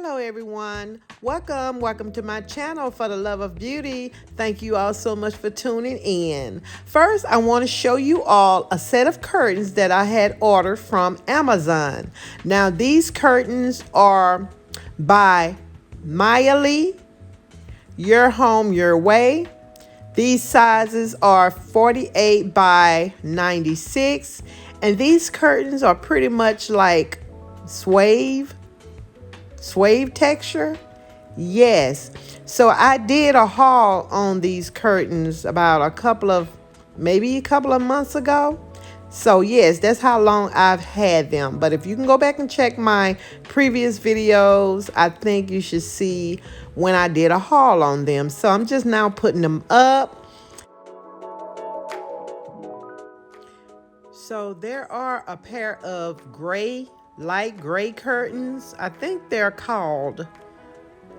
Hello everyone, welcome to my channel for the love of beauty. Thank you all so much for tuning in. First, I want to show you all a set of curtains that I had ordered from Amazon. Now these curtains are by Miulee, Your Home Your Way. These sizes are 48 by 96, and these curtains are pretty much like suede texture. Yes, so I did a haul on these curtains about maybe a couple of months ago. So yes, that's how long I've had them. But if you can go back and check my previous videos, I think you should see when I did a haul on them. So I'm just now putting them up. So there are a pair of light gray curtains. I think they're called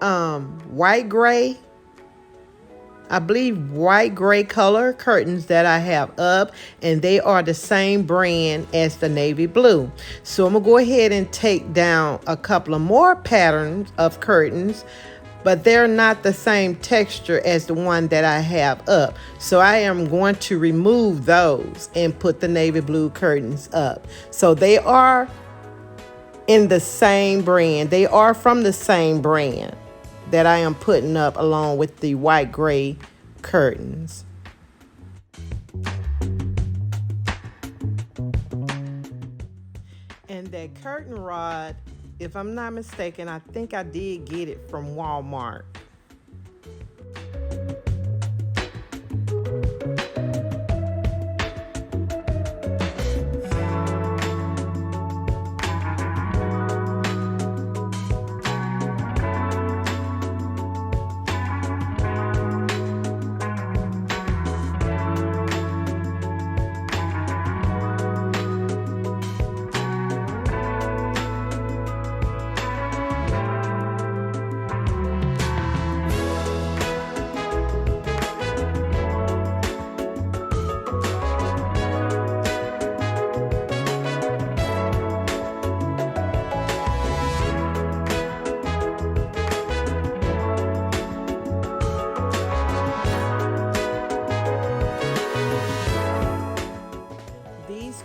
white gray. I believe white gray color curtains that I have up, and they are the same brand as the navy blue. So I'm gonna go ahead and take down a couple of more patterns of curtains, but they're not the same texture as the one that I have up. So I am going to remove those and put the navy blue curtains up. So they are in the same brand. They are from the same brand that I am putting up along with the white gray curtains. And that curtain rod, if I'm not mistaken, I think I did get it from Walmart.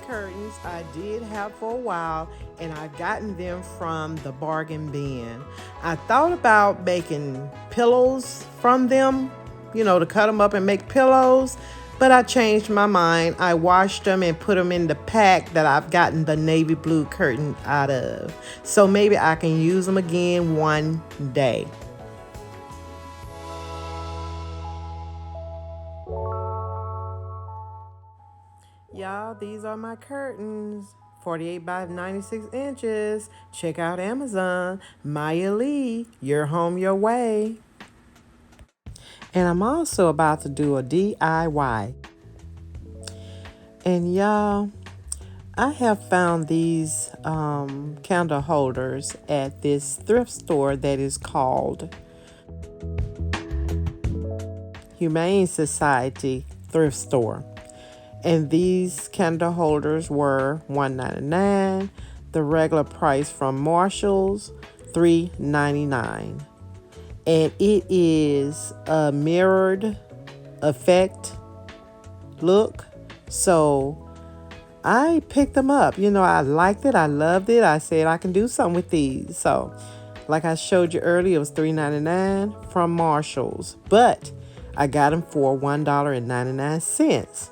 Curtains I did have for a while, and I gotten them from the bargain bin. I thought about making pillows from them, to cut them up and make pillows, but I changed my mind. I washed them and put them in the pack that I've gotten the navy blue curtain out of. So maybe I can use them again one day. Y'all, these are my curtains, 48 by 96 inches. Check out Amazon, Miulee, Your Home Your Way. And I'm also about to do a DIY. And y'all, I have found these candle holders at this thrift store that is called Humane Society Thrift Store. And these candle holders were $1.99. The regular price from Marshall's, $3.99. And it is a mirrored effect look. So I picked them up. I liked it. I loved it. I said I can do something with these. So like I showed you earlier, it was $3.99 from Marshall's. But I got them for $1.99.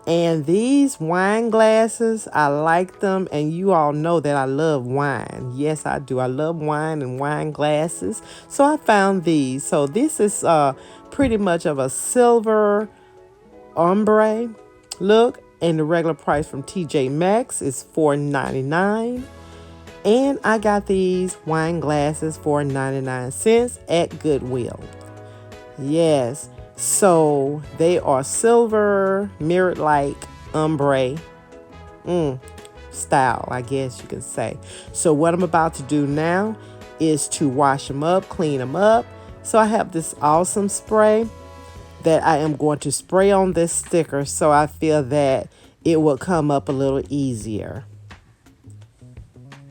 And these wine glasses, I like them, and you all know that I love wine. Yes, I do. I love wine and wine glasses. So I found these. So this is pretty much of a silver ombre look, and the regular price from TJ Maxx is $4.99. And I got these wine glasses for 99 cents at Goodwill. Yes. So they are silver, mirrored like ombre style, I guess you can say. So what I'm about to do now is to wash them up, clean them up. So I have this awesome spray that I am going to spray on this sticker, so I feel that it will come up a little easier.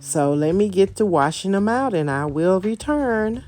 So let me get to washing them out and I will return.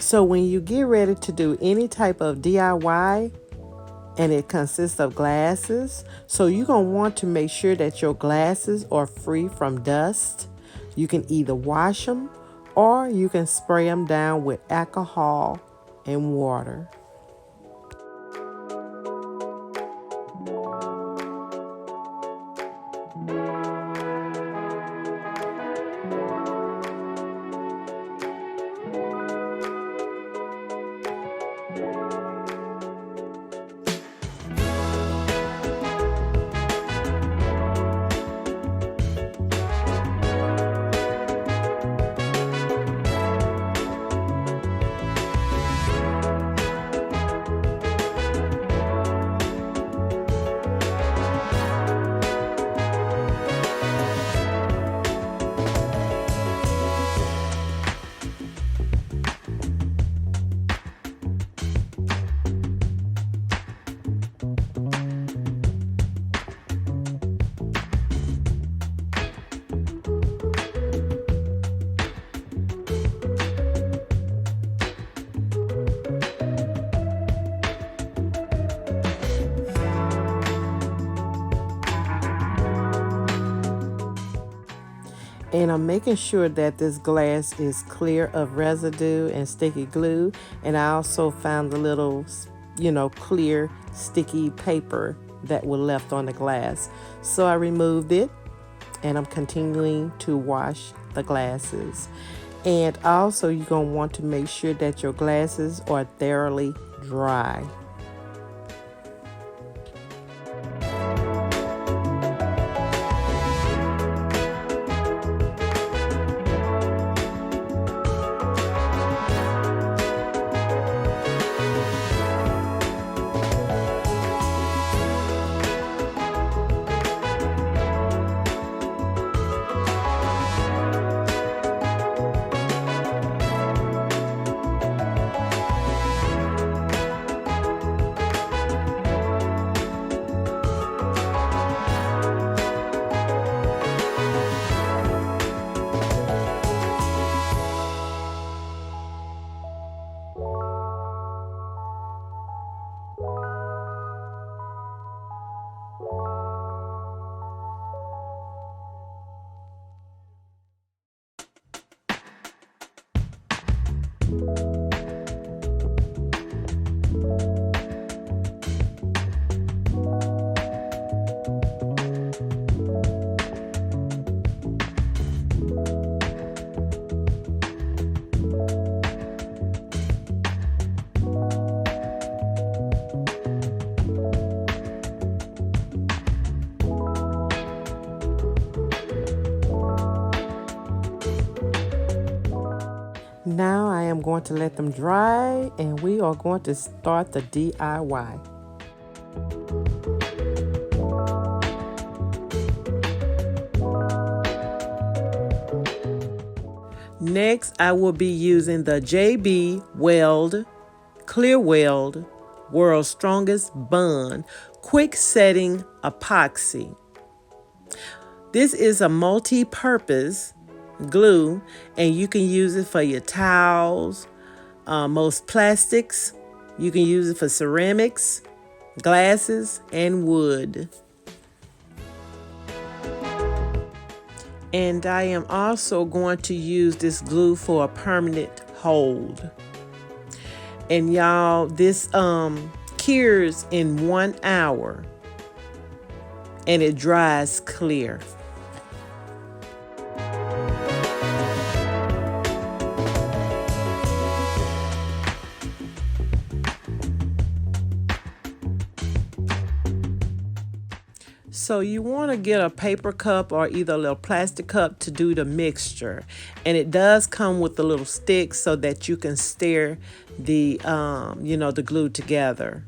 So when you get ready to do any type of DIY, and it consists of glasses, so you're going to want to make sure that your glasses are free from dust. You can either wash them or you can spray them down with alcohol and water. And I'm making sure that this glass is clear of residue and sticky glue. And I also found the little, clear sticky paper that was left on the glass. So I removed it and I'm continuing to wash the glasses. And also you're going to want to make sure that your glasses are thoroughly dry. going to let them dry, and we are going to start the DIY. Next, I will be using the JB Weld Clear Weld World's Strongest Bond Quick Setting Epoxy. This is a multi-purpose glue, and you can use it for your towels, most plastics. You can use it for ceramics, glasses, and wood. And I am also going to use this glue for a permanent hold. And y'all, this cures in 1 hour, and it dries clear. So you want to get a paper cup or either a little plastic cup to do the mixture. And it does come with a little stick so that you can stir the, the glue together.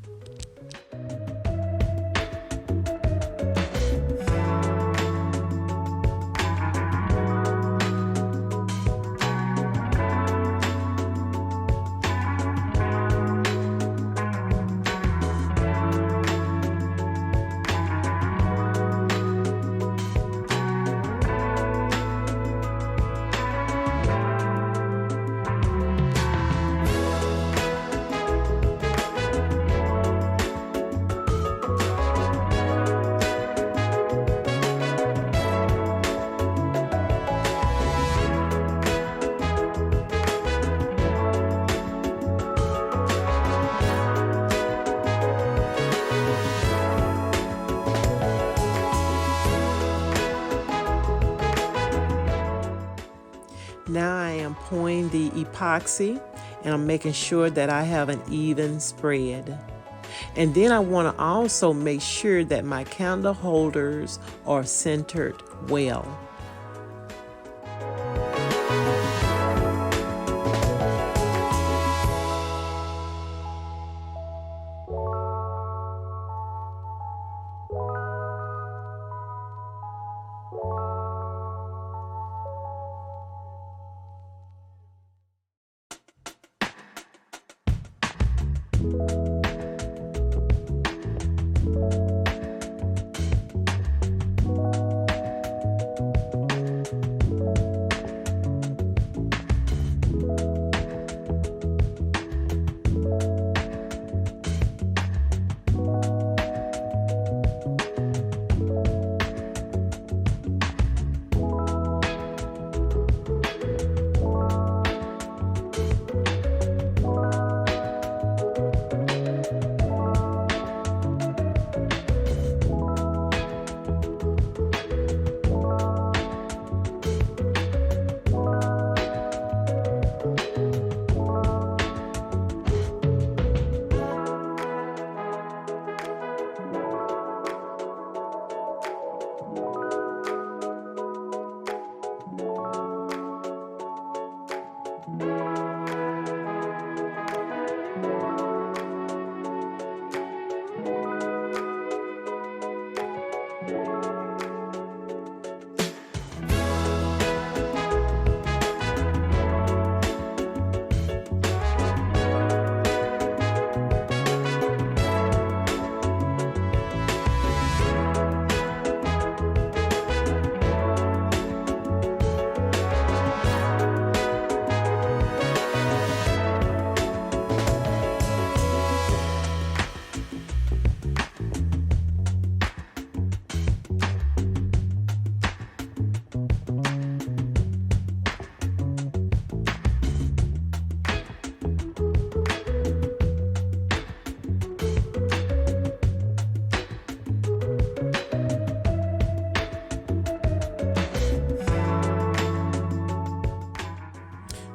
Now I am pouring the epoxy, and I'm making sure that I have an even spread. And then I want to also make sure that my candle holders are centered well.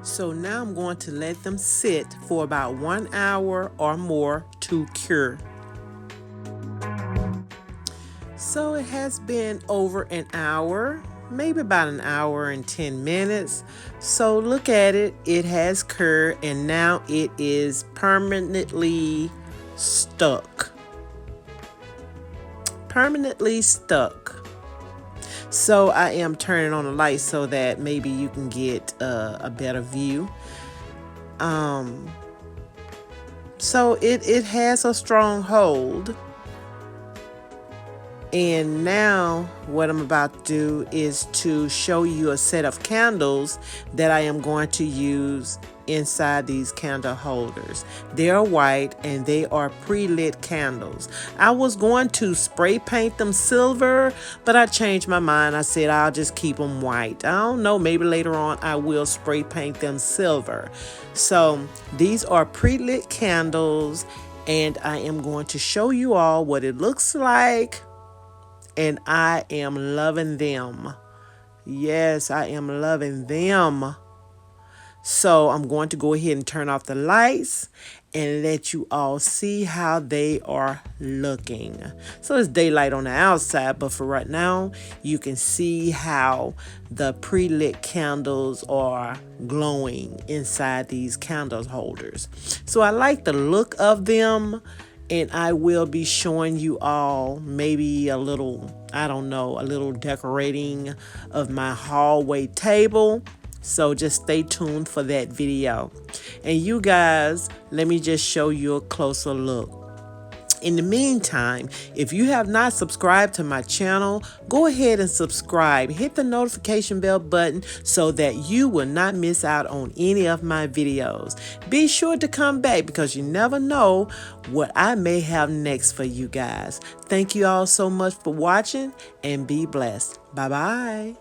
So now I'm going to let them sit for about 1 hour or more to cure. So it has been over an hour, maybe about an hour and 10 minutes. So look at it. It has cured and now it is permanently stuck. Permanently stuck. So I am turning on the light so that maybe you can get a better view. So it has a strong hold. And now what I'm about to do is to show you a set of candles that I am going to use inside these candle holders. They are white and they are pre-lit candles. I was going to spray paint them silver, but I changed my mind. I said I'll just keep them white. I don't know, maybe later on I will spray paint them silver. So these are pre-lit candles and I am going to show you all what it looks like. And I am loving them. Yes, I am loving them. So I'm going to go ahead and turn off the lights and let you all see how they are looking. So it's daylight on the outside, but for right now, you can see how the pre-lit candles are glowing inside these candle holders. So I like the look of them. And I will be showing you all maybe a little, I don't know, a little decorating of my hallway table. So just stay tuned for that video. And you guys, let me just show you a closer look. In the meantime, if you have not subscribed to my channel, go ahead and subscribe. Hit the notification bell button so that you will not miss out on any of my videos. Be sure to come back because you never know what I may have next for you guys. Thank you all so much for watching and be blessed. Bye-bye.